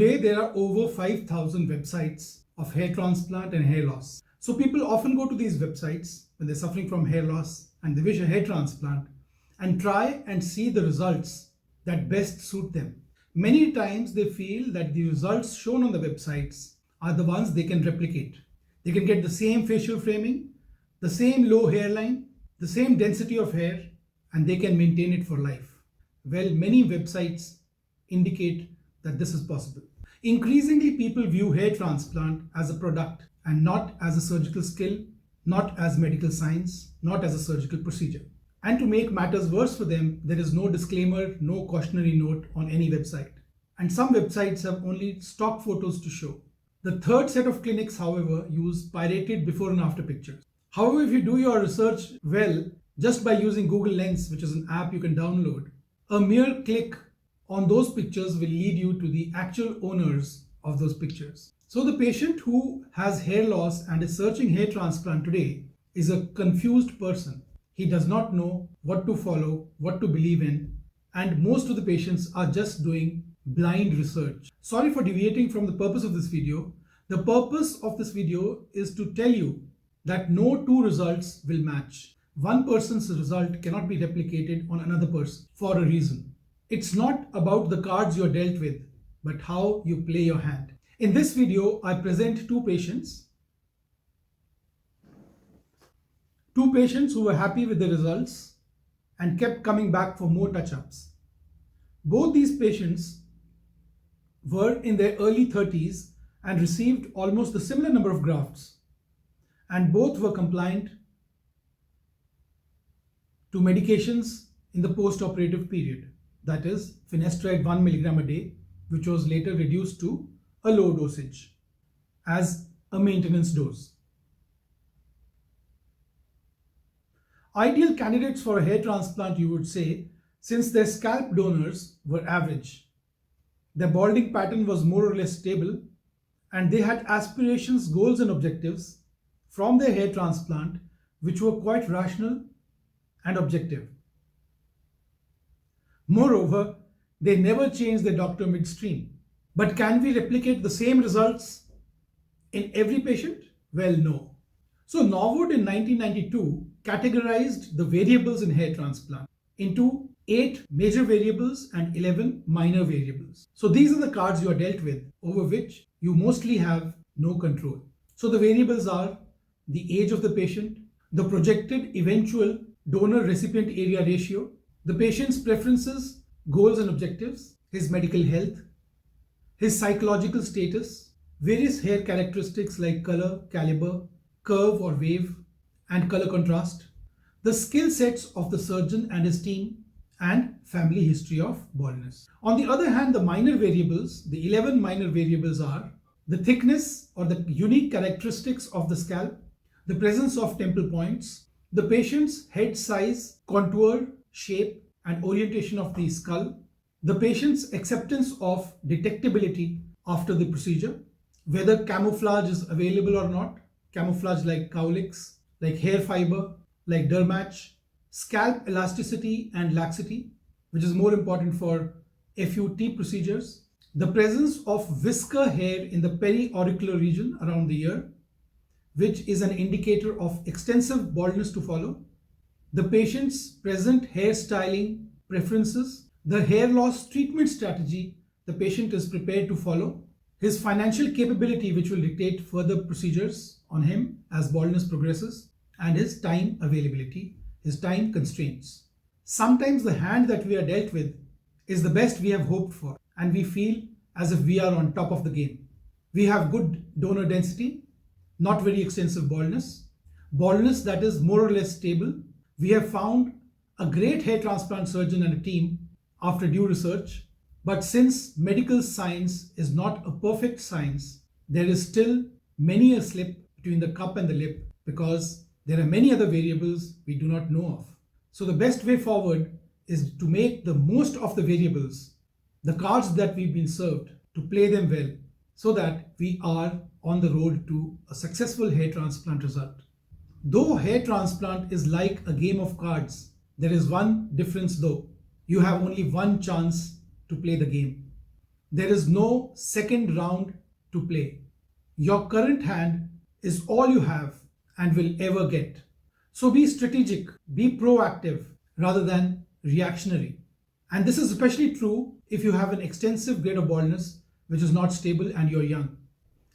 Today, there are over 5,000 websites of hair transplant and hair loss. So people often go to these websites when they're suffering from hair loss and they wish a hair transplant and try and see the results that best suit them. Many times they feel that the results shown on the websites are the ones they can replicate. They can get the same facial framing, the same low hairline, the same density of hair, and they can maintain it for life. Well, many websites indicate that this is possible. Increasingly, people view hair transplant as a product and not as a surgical skill, not as medical science, not as a surgical procedure. And to make matters worse for them, there is no disclaimer, no cautionary note on any website. And some websites have only stock photos to show. The third set of clinics, however, use pirated before and after pictures. However, if you do your research well, just by using Google Lens, which is an app you can download, a mere click on those pictures will lead you to the actual owners of those pictures. So the patient who has hair loss and is searching hair transplant today is a confused person. He does not know what to follow, what to believe in, and most of the patients are just doing blind research. Sorry for deviating from the purpose of this video. The purpose of this video is to tell you that no two results will match. One person's result cannot be replicated on another person for a reason. It's not about the cards you're dealt with, but how you play your hand. In this video, I present two patients who were happy with the results and kept coming back for more touch-ups. Both these patients were in their early 30s and received almost the similar number of grafts, and both were compliant to medications in the post-operative period. That is finasteride 1 mg a day, which was later reduced to a low dosage as a maintenance dose. Ideal candidates for a hair transplant, you would say, since their scalp donors were average. Their balding pattern was more or less stable, and they had aspirations, goals, and objectives from their hair transplant which were quite rational and objective. Moreover, they never changed their doctor midstream. But can we replicate the same results in every patient? Well, no. So Norwood in 1992 categorized the variables in hair transplant into 8 major variables and 11 minor variables. So these are the cards you are dealt with, over which you mostly have no control. So the variables are the age of the patient, the projected eventual donor-recipient area ratio, the patient's preferences, goals and objectives, his medical health, his psychological status, various hair characteristics like color, caliber, curve or wave, and color contrast, the skill sets of the surgeon and his team, and family history of baldness. On the other hand, the minor variables, the 11 minor variables are the thickness or the unique characteristics of the scalp, the presence of temple points, the patient's head size, contour, shape, and orientation of the skull, the patient's acceptance of detectability after the procedure, whether camouflage is available or not, camouflage like cowlicks, like hair fiber, like dermatch, scalp elasticity and laxity, which is more important for FUT procedures, the presence of whisker hair in the periauricular region around the ear, which is an indicator of extensive baldness to follow, the patient's present hairstyling preferences, the hair loss treatment strategy the patient is prepared to follow, his financial capability which will dictate further procedures on him as baldness progresses, and his time availability, his time constraints. Sometimes the hand that we are dealt with is the best we have hoped for, and we feel as if we are on top of the game. We have good donor density, not very extensive baldness that is more or less stable. We have found a great hair transplant surgeon and a team after due research, but since medical science is not a perfect science, there is still many a slip between the cup and the lip because there are many other variables we do not know of. So the best way forward is to make the most of the variables, the cards that we've been served, to play them well so that we are on the road to a successful hair transplant result. Though hair transplant is like a game of cards, there is one difference though. You have only one chance to play the game. There is no second round to play. Your current hand is all you have and will ever get. So be strategic, be proactive rather than reactionary. And this is especially true if you have an extensive grade of baldness which is not stable and you're young.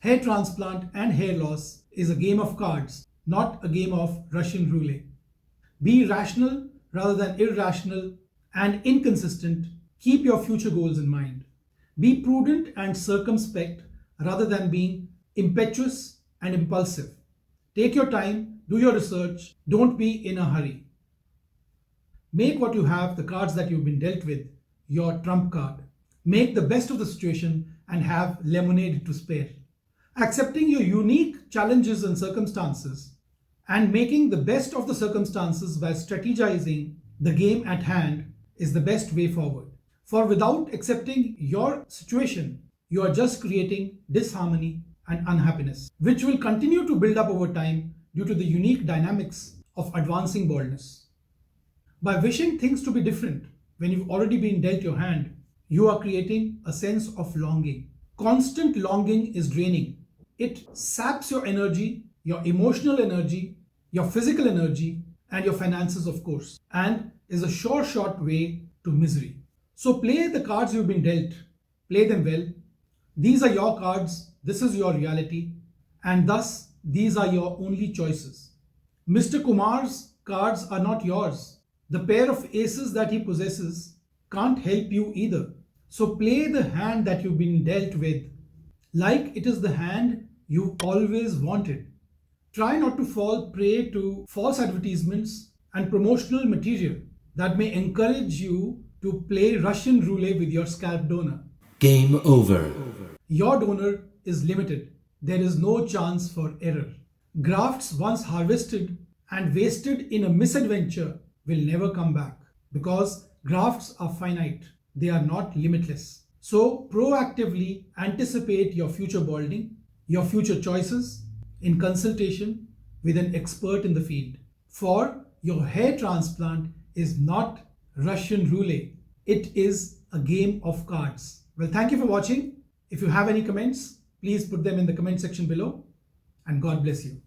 Hair transplant and hair loss is a game of cards, not a game of Russian roulette. Be rational rather than irrational and inconsistent. Keep your future goals in mind. Be prudent and circumspect rather than being impetuous and impulsive. Take your time, do your research, don't be in a hurry. Make what you have, the cards that you've been dealt with, your trump card. Make the best of the situation and have lemonade to spare. Accepting your unique challenges and circumstances and making the best of the circumstances by strategizing the game at hand is the best way forward. For without accepting your situation, you are just creating disharmony and unhappiness, which will continue to build up over time due to the unique dynamics of advancing baldness. By wishing things to be different when you've already been dealt your hand, you are creating a sense of longing. Constant longing is draining. It saps your energy, your emotional energy, your physical energy, and your finances, of course, and is a sure shot way to misery. So play the cards you've been dealt, play them well. These are your cards, this is your reality, and thus these are your only choices. Mr. Kumar's cards are not yours. The pair of aces that he possesses can't help you either. So play the hand that you've been dealt with like it is the hand you always wanted. Try not to fall prey to false advertisements and promotional material that may encourage you to play Russian roulette with your scalp donor. Game over. Your donor is limited. There is no chance for error. Grafts once harvested and wasted in a misadventure will never come back because grafts are finite. They are not limitless. So proactively anticipate your future balding, your future choices in consultation with an expert in the field. For your hair transplant is not Russian roulette. It is a game of cards. Well, thank you for watching. If you have any comments, please put them in the comment section below, and God bless you.